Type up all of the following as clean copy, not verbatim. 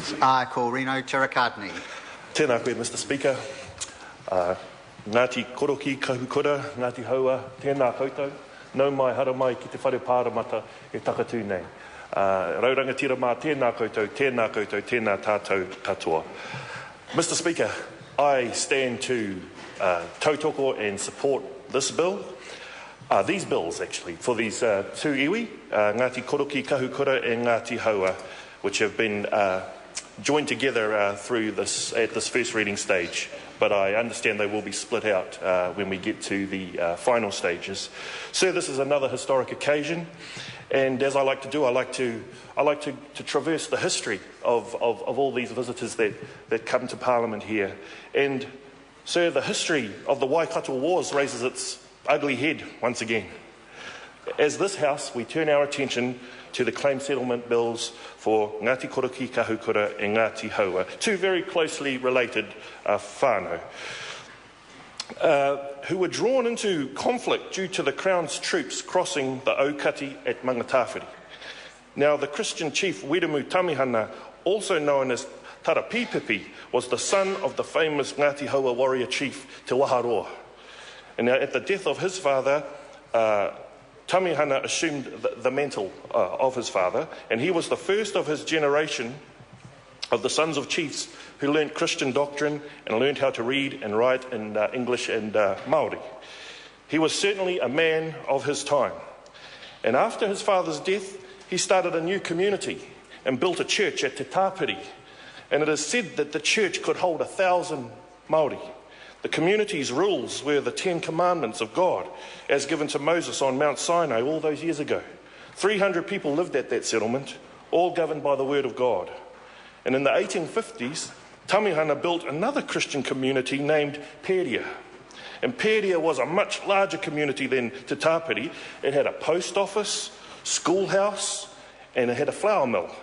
questions. Ko Reno Tirakadni. Tēnā koe, Mr. Speaker. Ngati Koroki, Kahukura, Ngati Haua, tēnā koutou. Nau mai hara mai ki te whare pāramata e takatū nei. Raurangatira mā tēnā koutou, tēnā koutou, tēnā tātou katoa. Mr. Speaker, I stand to tautoko and support this bill. These bills, actually, for these two iwi, Ngati Koroki, Kahukura and Ngati Haua, which have been joined together through this at this first reading stage. But I understand they will be split out when we get to the final stages. Sir, this is another historic occasion, and as I like to do, I like to traverse the history of all these visitors that come to Parliament here. And, sir, the history of the Waikato Wars raises its ugly head once again. As this House, we turn our attention to the claim settlement bills for Ngati Koroki, Kahukura and Ngati Haua, two very closely related whānau, who were drawn into conflict due to the Crown's troops crossing the Aukati at Mangatawhiri. Now, the Christian chief Wiremu Tamihana, also known as Tarapipipi, was the son of the famous Ngati Haua warrior chief Te Waharoa. And now, at the death of his father, Tamihana assumed the mantle of his father, and he was the first of his generation of the sons of chiefs who learnt Christian doctrine and learned how to read and write in English and Māori. He was certainly a man of his time. And after his father's death, he started a new community and built a church at Te Tāpiri. And it is said that the church could hold 1,000 Māori. The community's rules were the 10 Commandments of God, as given to Moses on Mount Sinai all those years ago. 300 people lived at that settlement, all governed by the Word of God. And in the 1850s, Tamihana built another Christian community named Pēria. And Pēria was a much larger community than Te Tāpiri. It had a post office, schoolhouse, and it had a flour mill.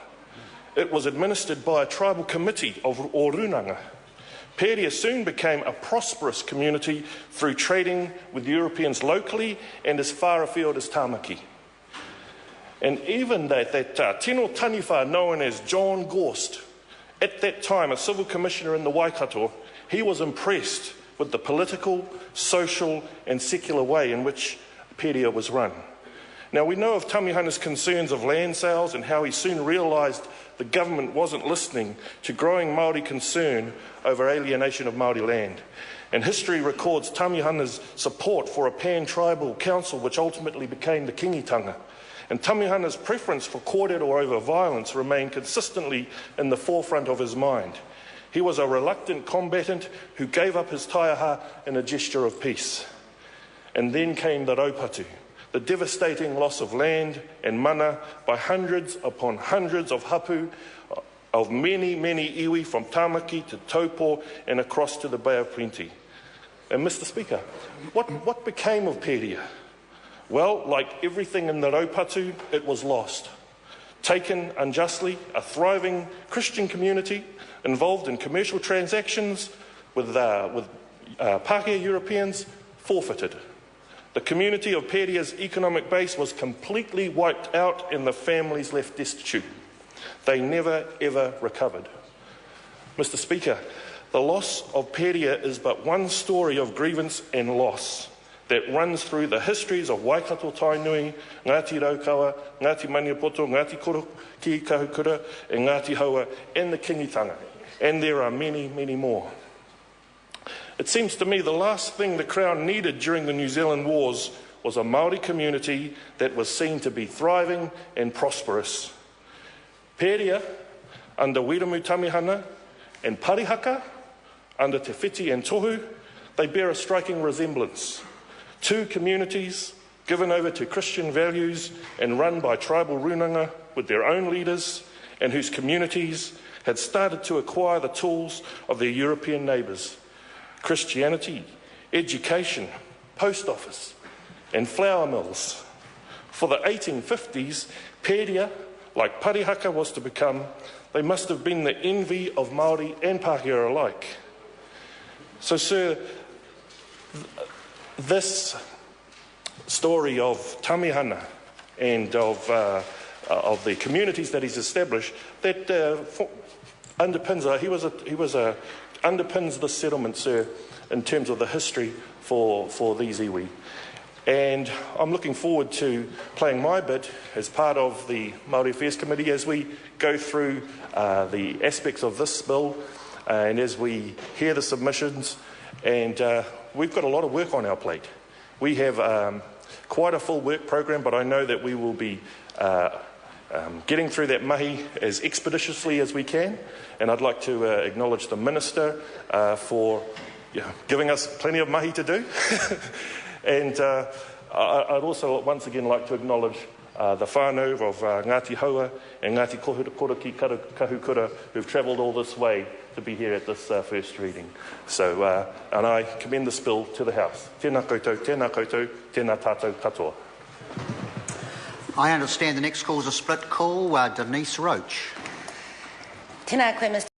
It was administered by a tribal committee of Orunanga. Pēria soon became a prosperous community through trading with Europeans locally and as far afield as Tāmaki. And even that Tino Taniwha known as John Gorst, at that time a civil commissioner in the Waikato, he was impressed with the political, social and secular way in which Pēria was run. Now, we know of Tamihana's concerns of land sales and how he soon realised the government wasn't listening to growing Māori concern over alienation of Māori land. And history records Tamihana's support for a pan-tribal council which ultimately became the Kingitanga. And Tamihana's preference for kōrero over violence remained consistently in the forefront of his mind. He was a reluctant combatant who gave up his taiaha in a gesture of peace. And then came the raupatu, the devastating loss of land and mana by hundreds upon hundreds of hapu, of many, many iwi from Tāmaki to Taupo and across to the Bay of Plenty. And Mr. Speaker, what became of Pēria? Well, like everything in the raupatu, it was lost. Taken unjustly, a thriving Christian community involved in commercial transactions with Pākehā Europeans forfeited. The community of Pēria's economic base was completely wiped out and the families left destitute. They never ever recovered. Mr. Speaker, the loss of Pēria is but one story of grievance and loss that runs through the histories of Waikato Tainui, Ngati Raukawa, Ngati Maniapoto, Ngati Koroki, Kahukura and Ngati Haua and the Kingitanga. And there are many, many more. It seems to me the last thing the Crown needed during the New Zealand Wars was a Māori community that was seen to be thriving and prosperous. Pēria, under Wiremu Tamihana, and Parihaka, under Te Whiti and Tohu, they bear a striking resemblance. Two communities given over to Christian values and run by tribal runanga with their own leaders, and whose communities had started to acquire the tools of their European neighbours. Christianity, education, post office and flour mills. For the 1850s, Pēria, like Parihaka was to become, they must have been the envy of Māori and Pākehā alike. So, sir, this story of Tamihana and of the communities that he's established, that underpins the settlement, sir, in terms of the history for these iwi. And I'm looking forward to playing my bit as part of the Māori Affairs Committee as we go through the aspects of this bill and as we hear the submissions. And we've got a lot of work on our plate. We have quite a full work program, but I know that we will be getting through that mahi as expeditiously as we can. And I'd like to acknowledge the Minister for giving us plenty of mahi to do. And I'd also once again like to acknowledge the whānau of Ngati Haua and Ngati Koroki Kahukura who've travelled all this way to be here at this first reading. So, and I commend this bill to the House. Tēnā koutou, tēnā koutou, tēnā tātou katoa. I understand the next call is a split call. Denise Roach. Tēnā koe, Mr.